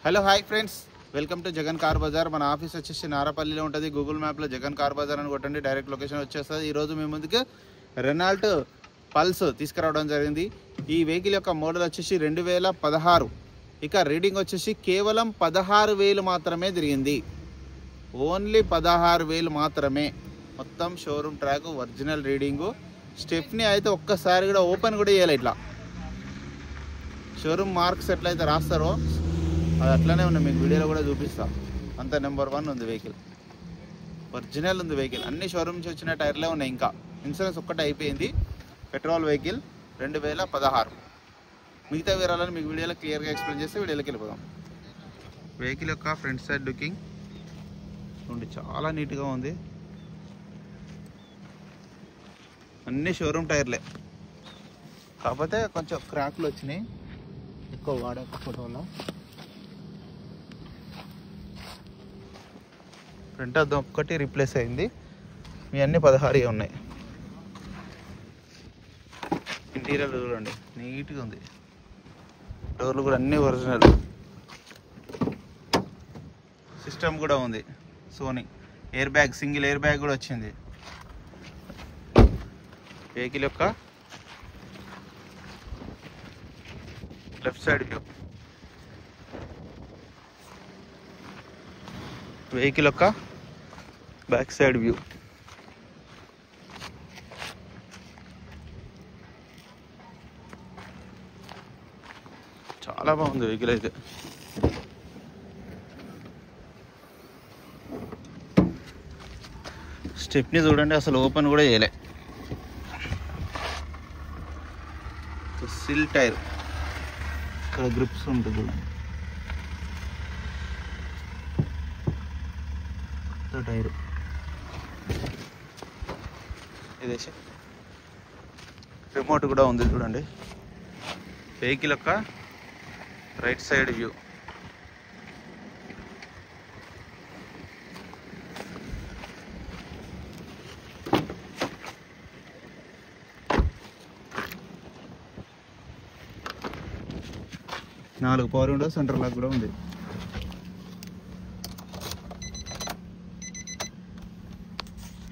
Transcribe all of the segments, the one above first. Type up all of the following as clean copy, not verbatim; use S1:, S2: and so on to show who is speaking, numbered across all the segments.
S1: Hello hi friends, welcome to Jagan car Bazaar. మన office వచ్చేసి నారాపల్లిలో ఉంటుంది. గూగుల్ మ్యాప్లో జగన్ కార్ బజార్ అని కొట్టండి, డైరెక్ట్ లొకేషన్ వచ్చేస్తుంది. ఈరోజు మీ ముందుకు రెనాల్ట్ పల్స్ తీసుకురావడం జరిగింది. ఈ వెహికల్ యొక్క మోడల్ వచ్చేసి 2016. ఇక రీడింగ్ వచ్చేసి కేవలం 16,000 మాత్రమే తిరిగింది. ఓన్లీ 16,000 మాత్రమే. మొత్తం showroom track, original reading. Stepney అయితే ఒక్కసారి కూడా ఓపెన్ కూడా చేయాలి. ఇట్లా షోరూమ్ మార్క్స్ ఎట్లయితే రాస్తారో అది అట్లనే ఉన్నాయి. మీకు వీడియోలో కూడా చూపిస్తా. అంత నెంబర్ 1 ఉంది వెహికల్, ఒరిజినల్ ఉంది వెహికల్. అన్ని షోరూమ్ నుంచి వచ్చిన టైర్లే ఉన్నాయి. ఇంకా ఇన్సూరెన్స్ ఒక్కటే అయిపోయింది. Petrol vehicle 2016. మిగతా వివరాలను మీకు వీడియోలో క్లియర్గా ఎక్స్ప్లెయిన్ చేస్తే వీడియోలోకి వెళ్ళిపోదాం. వెహికల్ యొక్క ఫ్రంట్ సైడ్ లుకింగ్ చూడండి, చాలా నీట్గా ఉంది. అన్ని షోరూమ్ టైర్లే, కాకపోతే కొంచెం క్రాక్లు వచ్చినాయి ఎక్కువ వాడకపోవడం. ఫ్రంట్ అద్దం ఒక్కటి రీప్లేస్ అయింది. మీ అన్ని 16 ఉన్నాయి. ఇంటీరియర్ చూడండి, నీట్గా ఉంది. డోర్లు కూడా అన్నీ ఒరిజినల్. సిస్టమ్ కూడా ఉంది. Sony air bag, single air bag కూడా వచ్చింది. వెహికల్ యొక్క లెఫ్ట్ సైడ్ వ్యూ, వెహికల్ యొక్క బ్యాక్ సైడ్ వ్యూ. చాలా బాగుంది వెహికల్ అయితే. స్టెప్ని చూడండి, అసలు ఓపెన్ కూడా చేయలే. సిల్ టైర్, ఇక్కడ గ్రిప్స్ ఉంటుంది చూడండి. టైరు ఇదేసి రిమోట్ కూడా ఉంది చూడండి. వెహికల్ యొక్క రైట్ సైడ్ వ్యూ. నాలుగు పవర్ విండోస్, సెంటర్ లాక్ కూడా ఉంది.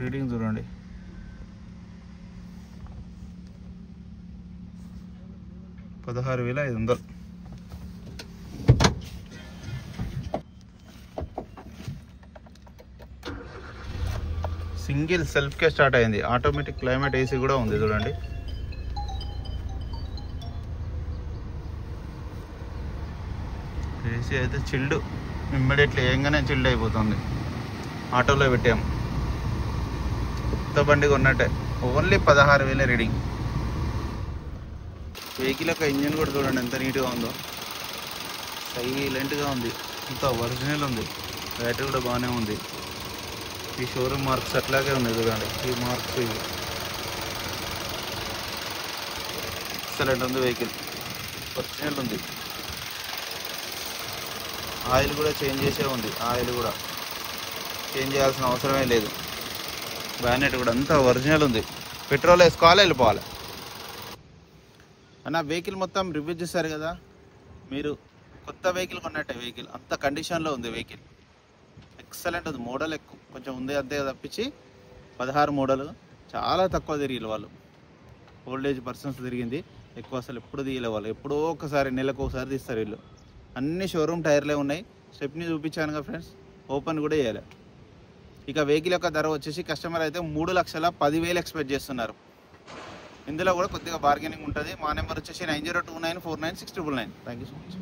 S1: రీడింగ్ చూడండి, 16,500. సింగిల్ సెల్ఫ్కే స్టార్ట్ అయింది. ఆటోమేటిక్ క్లైమేట్ ఏసీ కూడా ఉంది చూడండి. ఏసీ అయితే చిల్డ్, ఇమ్మీడియట్లీ ఏంగానే చిల్డ్ అయిపోతుంది. ఆటోలో పెట్టాము, కొత్త బండి కొన్నట్టే. Only 16,000 reading. వెహికల్ యొక్క ఇంజిన్ కూడా చూడండి ఎంత నీట్గా ఉందో. సైలెంట్గా ఉంది, అంత ఒరిజినల్ ఉంది. బ్యాటరీ కూడా బాగానే ఉంది. ఈ షోరూమ్ మార్క్స్ అట్లాగే ఉన్నాయి చూడండి. ఈ మార్క్స్ ఇవి ఎక్సలెంట్ ఉంది వెహికల్, ఒరిజినల్ ఉంది. ఆయిల్ కూడా చేంజ్ చేసే ఉంది. ఆయిల్ కూడా చేంజ్ చేయాల్సిన అవసరమే లేదు. బ్యానెట్ కూడా అంతా ఒరిజినల్ ఉంది. పెట్రోల్ వేసుకోవాలి, వెళ్ళిపోవాలి. అన్న వెహికల్ మొత్తం రివ్యూ చేశారు కదా, మీరు కొత్త వెహికల్ కొన్నట్టే. వెహికల్ అంత కండిషన్లో ఉంది. వెహికల్ ఎక్సలెంట్ ఉంది. మోడల్ ఎక్కువ కొంచెం ఉంది అంతే తప్పించి 16 మోడల్. చాలా తక్కువ తిరిగి వాళ్ళు, ఓల్డేజ్ పర్సన్స్ తిరిగింది ఎక్కువ. అసలు ఎప్పుడు తీయలే వాళ్ళు, ఎప్పుడో ఒకసారి, నెలకు ఒకసారి తీస్తారు వీళ్ళు. అన్ని షోరూమ్ టైర్లే ఉన్నాయి. స్టెప్ని చూపించాను కదా ఫ్రెండ్స్, ఓపెన్ కూడా చేయాలి. ఇక వెహికల్ యొక్క ధర వచ్చేసి కస్టమర్ అయితే 3,10,000 ఎక్స్పెక్ట్ చేస్తున్నారు. ఇందులో కూడా కొద్దిగా బార్గెనింగ్ ఉంటుంది. మా నెంబర్ వచ్చేసి 9029496999. Thank you so much.